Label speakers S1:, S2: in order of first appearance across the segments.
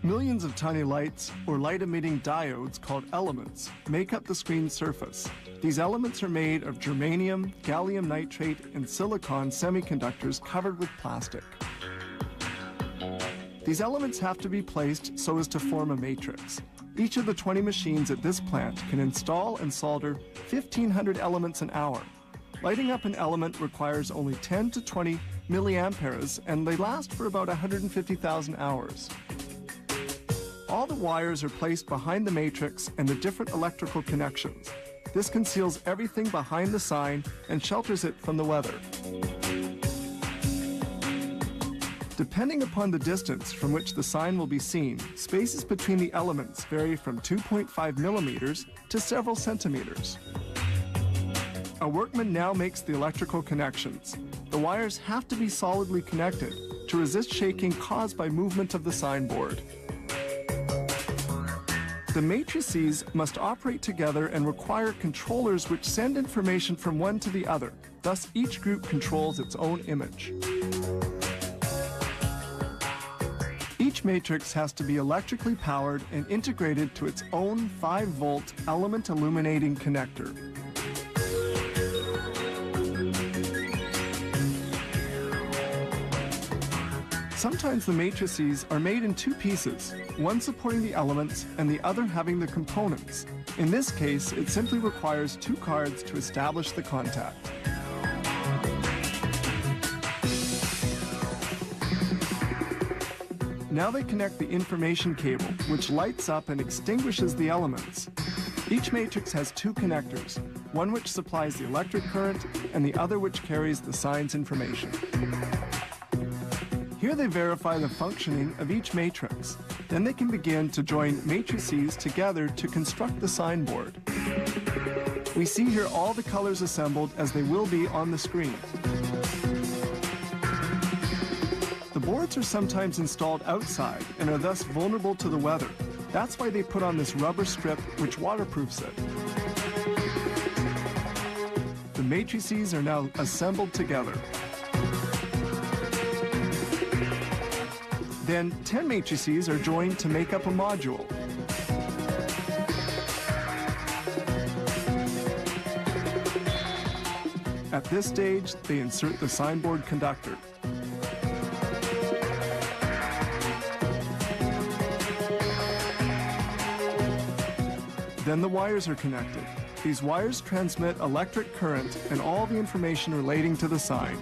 S1: Millions of tiny lights, or light-emitting diodes called elements, make up the screen's surface. These elements are made of germanium, gallium nitrate, and silicon semiconductors covered with plastic. These elements have to be placed so as to form a matrix. Each of the 20 machines at this plant can install and solder 1,500 elements an hour. Lighting up an element requires only 10 to 20 milliamperes, and they last for about 150,000 hours. All the wires are placed behind the matrix and the different electrical connections. This conceals everything behind the sign and shelters it from the weather. Depending upon the distance from which the sign will be seen, spaces between the elements vary from 2.5 millimeters to several centimeters. A workman now makes the electrical connections. The wires have to be solidly connected to resist shaking caused by movement of the signboard. The matrices must operate together and require controllers which send information from one to the other. Thus, each group controls its own image. Each matrix has to be electrically powered and integrated to its own 5-volt element illuminating connector. Sometimes the matrices are made in two pieces, one supporting the elements and the other having the components. In this case, it simply requires 2 cards to establish the contact. Now they connect the information cable, which lights up and extinguishes the elements. Each matrix has 2 connectors, one which supplies the electric current and the other which carries the sign's information. Here they verify the functioning of each matrix. Then they can begin to join matrices together to construct the signboard. We see here all the colors assembled as they will be on the screen. The boards are sometimes installed outside and are thus vulnerable to the weather. That's why they put on this rubber strip which waterproofs it. The matrices are now assembled together. Then 10 matrices are joined to make up a module. At this stage, they insert the signboard conductor. Then the wires are connected. These wires transmit electric current and all the information relating to the sign.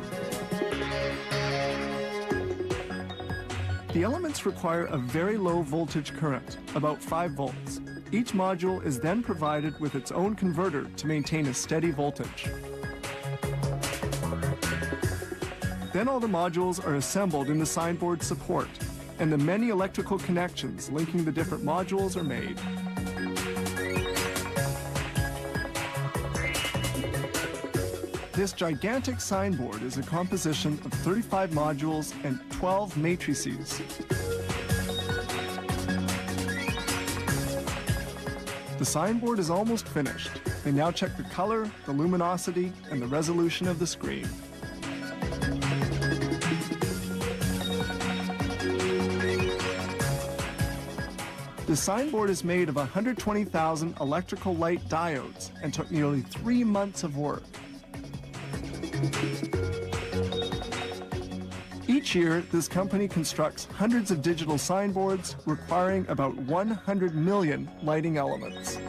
S1: The elements require a very low voltage current, about 5 volts. Each module is then provided with its own converter to maintain a steady voltage. Then all the modules are assembled in the signboard support, and the many electrical connections linking the different modules are made. This gigantic signboard is a composition of 35 modules and 12 matrices. The signboard is almost finished. They now check the color, the luminosity, and the resolution of the screen. The signboard is made of 120,000 electrical light diodes and took nearly 3 months of work. Each year, this company constructs hundreds of digital signboards requiring about 100 million lighting elements.